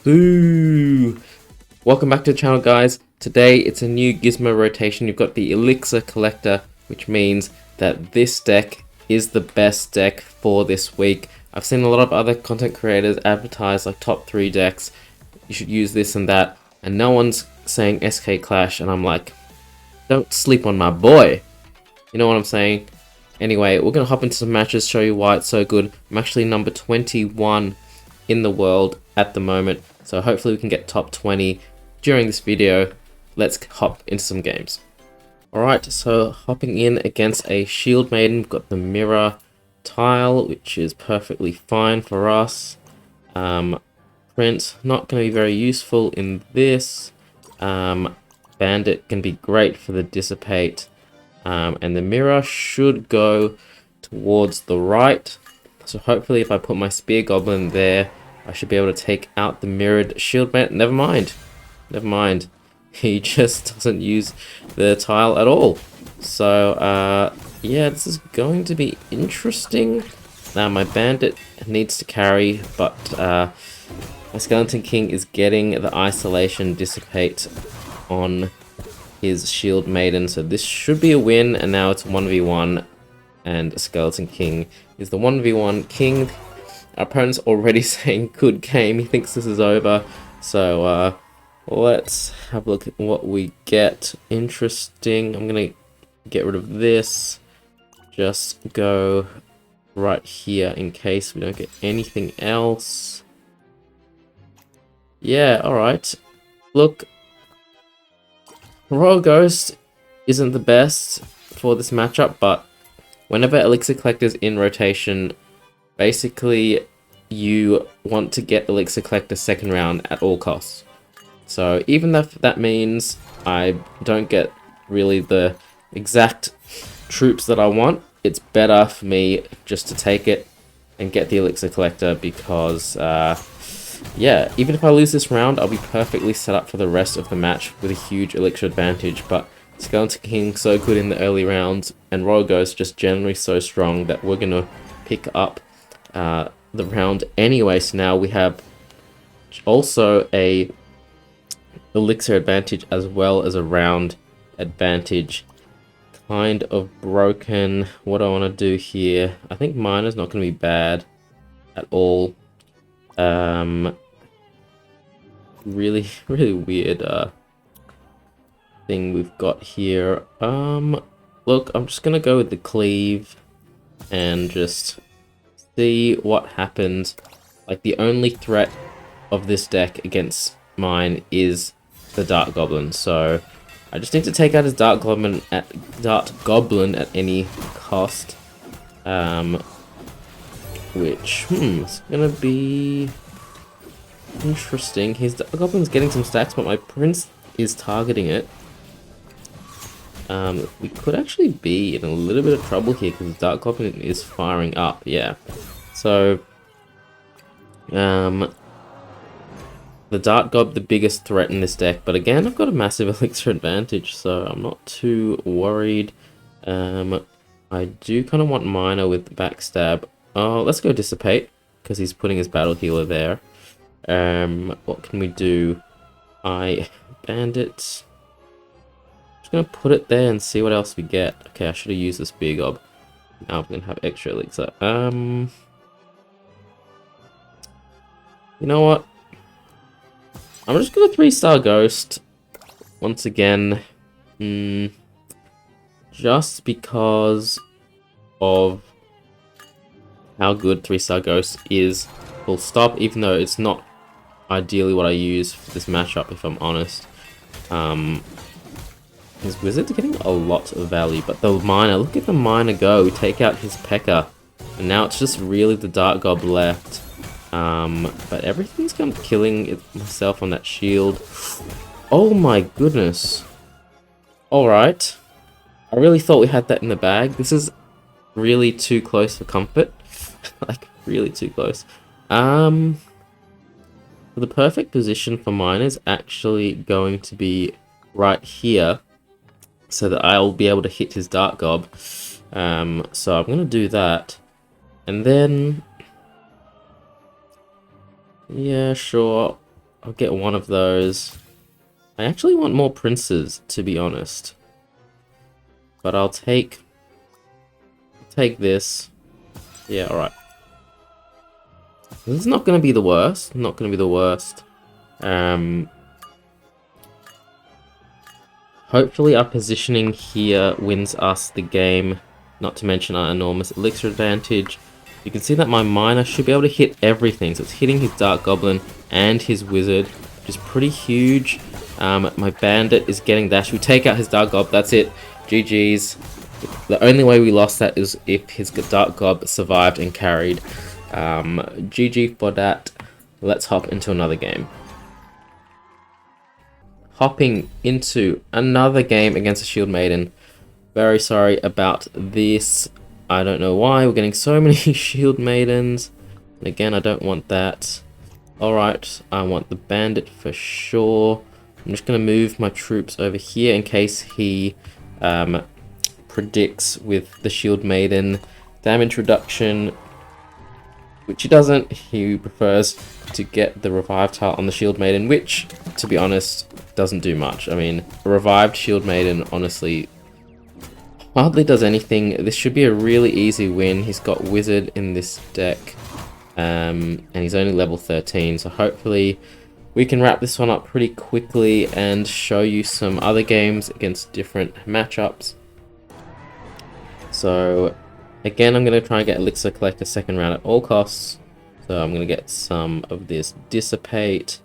Boo! Welcome back to the channel, guys. Today it's a new gizmo rotation. You've got the elixir collector, which means that this deck is the best deck for this week. I've seen a lot of other content creators advertise like top 3 decks. You should use this and that, and no one's saying SK Clash, and I'm like, don't sleep on my boy. You know what I'm saying? Anyway, we're gonna hop into some matches, show you why it's so good. I'm actually number 21 in the world at the moment, so hopefully we can get top 20 during this video. Let's hop into some games. Alright, so hopping in against a shield maiden, we've got the mirror tile, which is perfectly fine for us. Prince, not going to be very useful in this. Bandit can be great for the dissipate. And the mirror should go towards the right. So hopefully if I put my spear goblin there, I should be able to take out the mirrored shield man. Never mind. Never mind. He just doesn't use the tile at all. So, yeah, this is going to be interesting. Now, my bandit needs to carry, but my skeleton king is getting the isolation dissipate on his shield maiden. So this should be a win, and now it's 1v1, and skeleton king is the 1v1 king. Our opponent's already saying good game. He thinks this is over. So, let's have a look at what we get. Interesting. I'm going to get rid of this. Just go right here in case we don't get anything else. Yeah, alright. Look, Royal Ghost isn't the best for this matchup, but whenever Elixir Collector's in rotation, basically you want to get Elixir Collector second round at all costs. So even if that means I don't get really the exact troops that I want, it's better for me just to take it and get the Elixir Collector because, yeah, even if I lose this round, I'll be perfectly set up for the rest of the match with a huge Elixir advantage. But Skeleton King so good in the early rounds, and Royal Ghost just generally so strong that we're going to pick up the round anyway. So now we have also a Elixir advantage as well as a round advantage. Kind of broken. What do I want to do here? I think Miner's not going to be bad at all. Really weird thing we've got here. Look, I'm just gonna go with the cleave and just see what happens. Like, the only threat of this deck against mine is the Dark Goblin, so I just need to take out his Dark Goblin at any cost. Which, is gonna be interesting. His Dark Goblin's getting some stacks, but my Prince is targeting it. We could actually be in a little bit of trouble here because the Dark Goblin is firing up, yeah. So, the Dark Gob, the biggest threat in this deck, but again, I've got a massive Elixir advantage, so I'm not too worried. I do kind of want Miner with Backstab. Oh, let's go Dissipate, because he's putting his Battle Healer there. What can we do? Bandits. Just gonna put it there and see what else we get. Okay, I should have used the Spear Gob. Now I'm gonna have extra Elixir. You know what? I'm just gonna 3-star Ghost once again. Just because of how good 3-star Ghost is, full stop, even though it's not ideally what I use for this matchup, if I'm honest. His Wizard's getting a lot of value, but the Miner, look at the Miner go. We take out his P.E.K.K.A. And now it's just really the Dark Gob left. But everything's kind of killing myself on that shield. Oh my goodness. Alright. I really thought we had that in the bag. This is really too close for comfort. Like, really too close. The perfect position for mine is actually going to be right here, so that I'll be able to hit his Dark Gob. So I'm going to do that. And then, yeah, sure. I'll get one of those. I actually want more princes, to be honest. But I'll take this. Yeah, alright. This is not going to be the worst. Not going to be the worst. Hopefully our positioning here wins us the game. Not to mention our enormous elixir advantage. You can see that my miner should be able to hit everything. So it's hitting his Dark Goblin and his Wizard, which is pretty huge. My Bandit is getting that. Should we take out his Dark Gob? That's it. GG's. The only way we lost that is if his Dark Gob survived and carried. GG for that. Let's hop into another game. Hopping into another game against a Shield Maiden. Very sorry about this. I don't know why we're getting so many Shield Maidens. And again, I don't want that. Alright, I want the Bandit for sure. I'm just going to move my troops over here in case he predicts with the Shield Maiden damage reduction, which he doesn't. He prefers to get the Revive tile on the Shield Maiden, which, to be honest, doesn't do much. I mean, a revived Shield Maiden, honestly, hardly does anything. This should be a really easy win. He's got Wizard in this deck, and he's only level 13, so hopefully we can wrap this one up pretty quickly and show you some other games against different matchups. So again, I'm going to try and get Elixir Collector second round at all costs. So I'm going to get some of this Dissipate.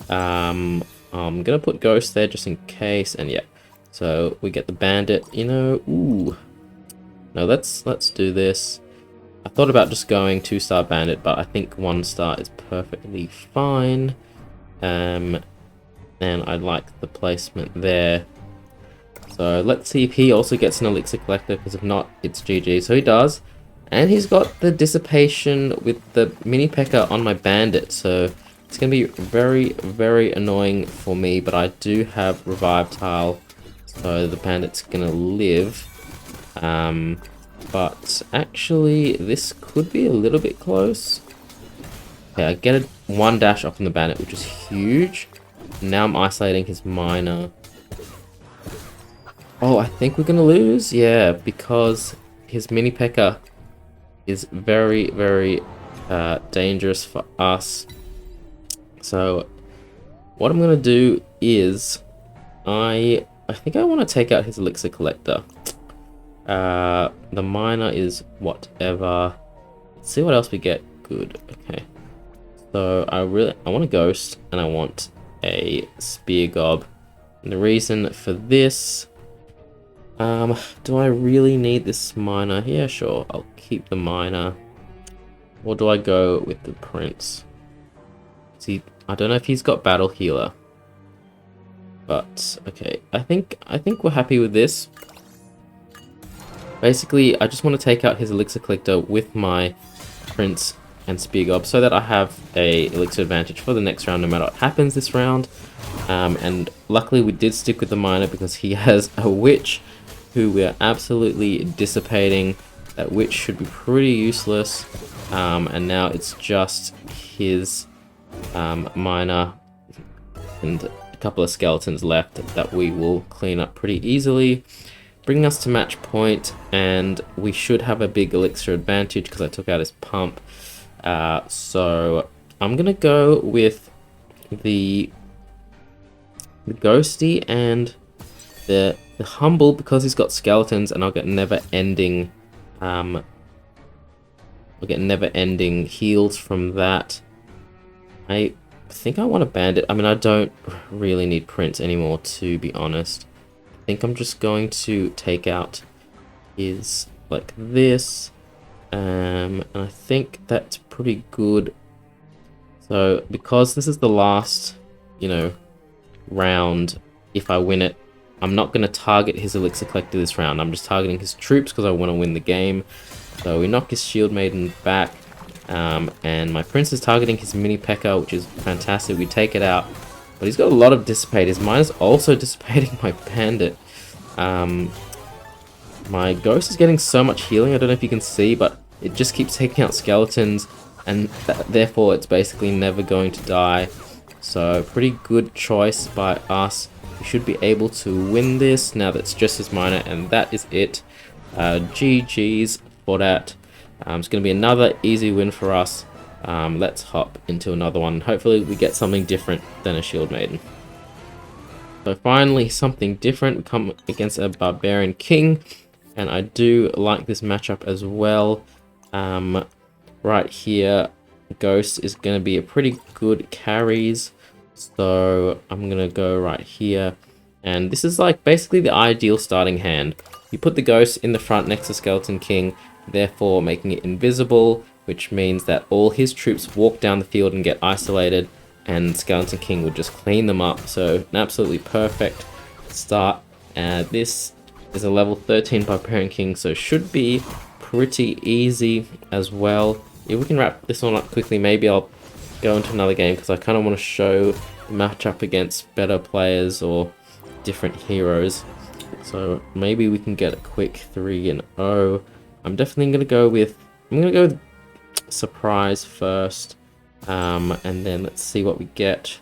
I'm going to put Ghost there just in case, and yeah. So we get the Bandit, you know, ooh. No, let's do this. I thought about just going 2-star Bandit, but I think 1-star is perfectly fine. And I like the placement there. So let's see if he also gets an Elixir Collector, because if not, it's GG. So he does. And he's got the Dissipation with the Mini P.E.K.K.A. on my Bandit. So it's going to be very, very annoying for me. But I do have Revive Tile, so the Bandit's going to live. But actually, this could be a little bit close. Okay, I get a 1 dash off on the Bandit, which is huge. Now I'm isolating his Miner. Oh, I think we're gonna lose. Yeah, because his Mini P.E.K.K.A. is very, very dangerous for us. So what I'm gonna do is I think I want to take out his Elixir Collector. The Miner is whatever. Let's see what else we get. Good. Okay. So I want a Ghost and I want a Spear Gob. And the reason for this, do I really need this Miner? Yeah, sure, I'll keep the Miner. Or do I go with the Prince? See, I don't know if he's got Battle Healer. But okay, I think we're happy with this. Basically, I just want to take out his Elixir Collector with my Prince and Spear Gob so that I have a Elixir advantage for the next round no matter what happens this round. And luckily we did stick with the Miner because he has a Witch who we are absolutely dissipating. That Witch should be pretty useless. And now it's just his Miner and a couple of skeletons left that we will clean up pretty easily, bringing us to match point, and we should have a big elixir advantage because I took out his pump. So I'm gonna go with the ghosty and the humble because he's got skeletons, and I'll get never-ending heals from that. I think I want a bandit. I mean, I don't really need Prince anymore, to be honest. I think I'm just going to take out his like this, and I think that's pretty good. So because this is the last, round, if I win it, I'm not going to target his elixir collector this round. I'm just targeting his troops because I want to win the game. So we knock his shield maiden back, and my prince is targeting his mini P.E.K.K.A., which is fantastic. We take it out, but he's got a lot of dissipate. His mine is also dissipating my bandit. My ghost is getting so much healing. I don't know if you can see, but it just keeps taking out skeletons, and therefore it's basically never going to die. So pretty good choice by us. We should be able to win this now. That's just his minor, and that is it. GG's for that. It's going to be another easy win for us. Let's hop into another one. Hopefully we get something different than a Shield Maiden. So finally something different. We come against a Barbarian King, and I do like this matchup as well. Right here, Ghost is going to be a pretty good carries. So I'm going to go right here. And this is like basically the ideal starting hand. You put the Ghost in the front next to Skeleton King, therefore making it invisible, which means that all his troops walk down the field and get isolated, and Skeleton King will just clean them up. So an absolutely perfect start. This is a level 13 Barbarian King, so should be pretty easy as well. If we can wrap this one up quickly, maybe I'll go into another game because I kind of want to show the matchup against better players or different heroes. So maybe we can get a quick 3-0. I'm definitely gonna go with surprise first, and then let's see what we get.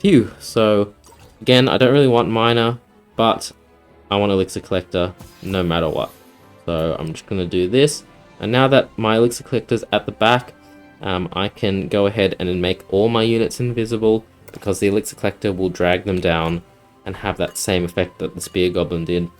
Phew. So again, I don't really want minor, but I want elixir collector no matter what. So I'm just gonna do this, and now that my elixir collector's at the back, I can go ahead and then make all my units invisible, because the elixir collector will drag them down and have that same effect that the spear goblin did.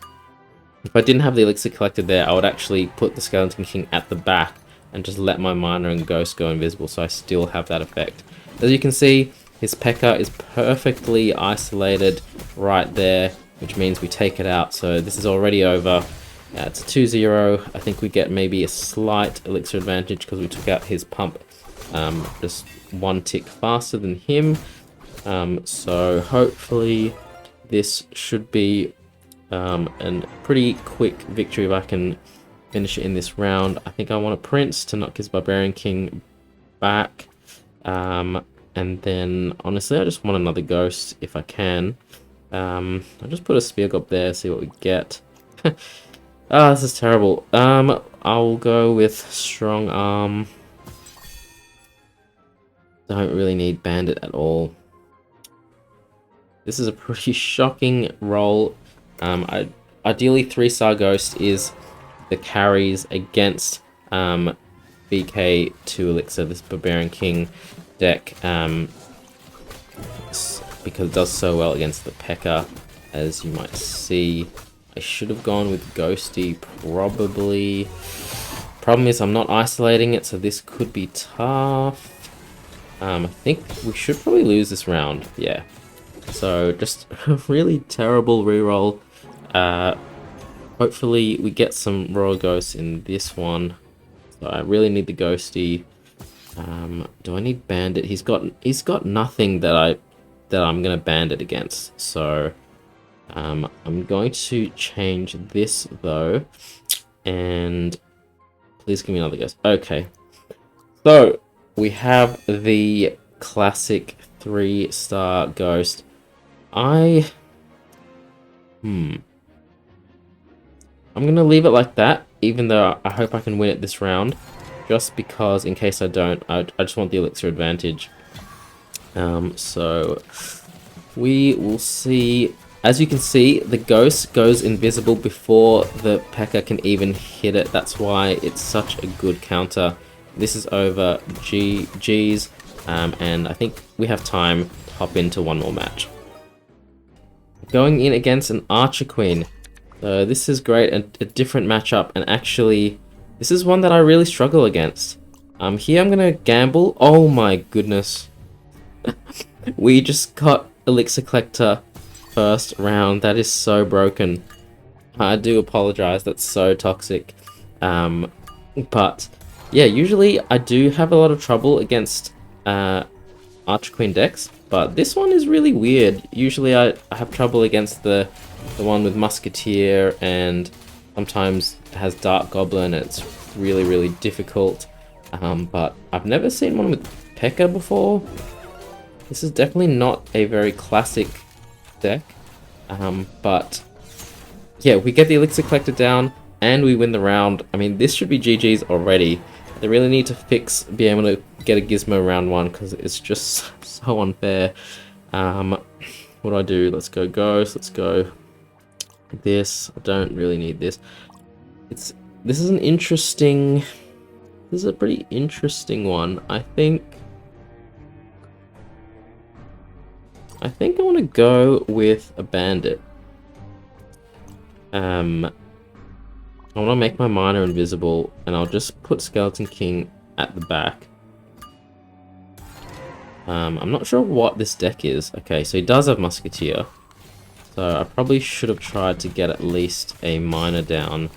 If I didn't have the elixir collector there, I would actually put the Skeleton King at the back and just let my minor and ghost go invisible, so I still have that effect. As you can see, his P.E.K.K.A. is perfectly isolated right there, which means we take it out. So this is already over. It's a 2-0. I think we get maybe a slight elixir advantage because we took out his pump just one tick faster than him. So hopefully this should be a pretty quick victory if I can finish it in this round. I think I want a Prince to knock his Barbarian King back. And then honestly I just want another Ghost if I can. I'll just put a Spear Gob there, see what we get. Ah, this is terrible. I'll go with Strong Arm. Don't really need Bandit at all. This is a pretty shocking roll. Ideally 3-star Ghost is the carries against BK 2 Elixir, this Barbarian King deck, because it does so well against the P.E.K.K.A. as you might see. I should have gone with Ghosty probably. Problem is I'm not isolating it, so this could be tough. I think we should probably lose this round, yeah. So just a really terrible reroll. Hopefully we get some Royal Ghosts in this one. So I really need the Ghosty. Do I need Bandit? He's got nothing that I'm gonna Bandit against. So I'm going to change this though, and please give me another Ghost. Okay, so we have the classic 3-star Ghost. I'm gonna leave it like that, even though I hope I can win it this round, just because in case I don't, I just want the elixir advantage. So we will see. As you can see, the Ghost goes invisible before the P.E.K.K.A. can even hit it. That's why it's such a good counter. This is over GG's, and I think we have time to hop into one more match. Going in against an Archer Queen. So this is great, a different matchup, and actually, this is one that I really struggle against. Here I'm gonna gamble. Oh my goodness. We just got Elixir Collector first round. That is so broken. I do apologize, that's so toxic. But yeah, usually I do have a lot of trouble against Archer Queen decks, but this one is really weird. Usually I have trouble against the one with Musketeer, and sometimes it has Dark Goblin, and it's really difficult. But I've never seen one with P.E.K.K.A. before. This is definitely not a very classic deck, but yeah, we get the Elixir Collector down and we win the round. I mean, this should be GG's already. They really need to be able to get a gizmo round 1 because it's just so unfair. What do I do? Let's go ghost. Let's go this. I don't really need this. This is an interesting. This is a pretty interesting one. I think I want to go with a bandit. I want to make my miner invisible, and I'll just put Skeleton King at the back. I'm not sure what this deck is. Okay, so he does have Musketeer. So I probably should have tried to get at least a miner down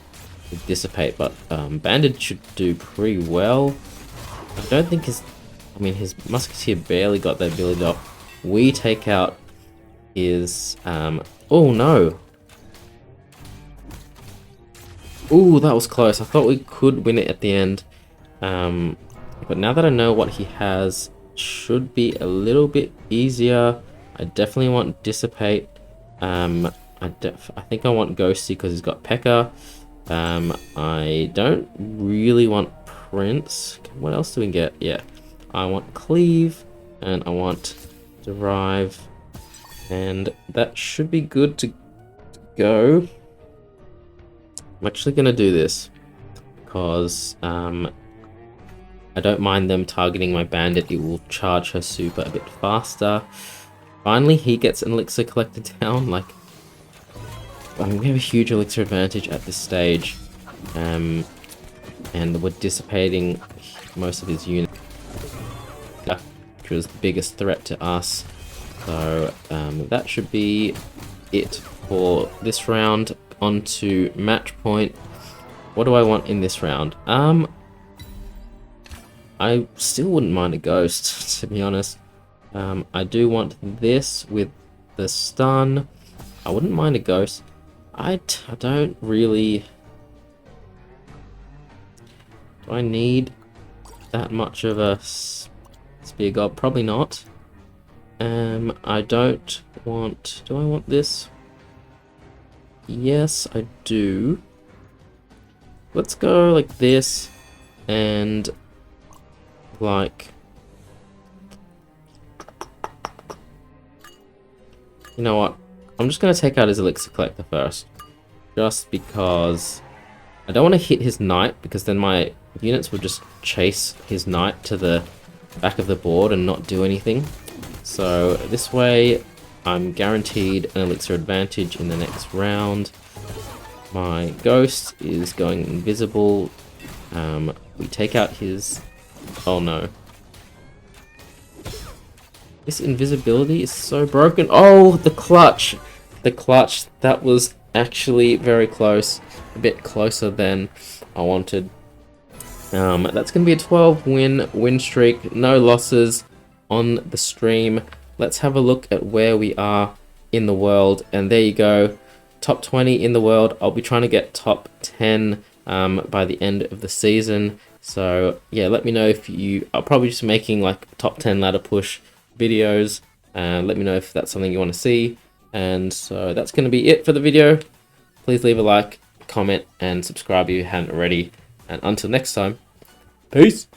with Dissipate, but Bandit should do pretty well. I don't think his Musketeer barely got that ability off. We take out his, oh no! Ooh, that was close. I thought we could win it at the end. But now that I know what he has, should be a little bit easier. I definitely want Dissipate. I think I want Ghosty because he's got P.E.K.K.A. I don't really want Prince. What else do we get? Yeah, I want Cleave and I want Derive, and that should be good to go. I'm actually gonna do this because I don't mind them targeting my bandit. It will charge her super a bit faster. Finally, he gets an elixir collector down. Like, I mean, we have a huge elixir advantage at this stage, and we're dissipating most of his units, which was the biggest threat to us. So that should be it for this round. On to match point. What do I want in this round? I still wouldn't mind a ghost, to be honest. I do want this with the stun. I wouldn't mind a ghost. I don't really... Do I need that much of a spear god? Probably not. I don't want... Do I want this? Yes, I do. Let's go like this, and like, you know what? I'm just gonna take out his elixir collector first, just because I don't want to hit his knight, because then my units will just chase his knight to the back of the board and not do anything. So this way I'm guaranteed an elixir advantage in the next round. My ghost is going invisible. We take out his... Oh no. This invisibility is so broken. Oh, the clutch! The clutch, that was actually very close. A bit closer than I wanted. That's going to be a 12 win streak. No losses on the stream. Let's have a look at where we are in the world, and there you go, top 20 in the world. I'll be trying to get top 10 by the end of the season. So yeah, let me know if you are probably just making like top 10 ladder push videos. Let me know if that's something you want to see. And so that's going to be it for the video. Please leave a like, comment, and subscribe if you haven't already. And until next time, peace.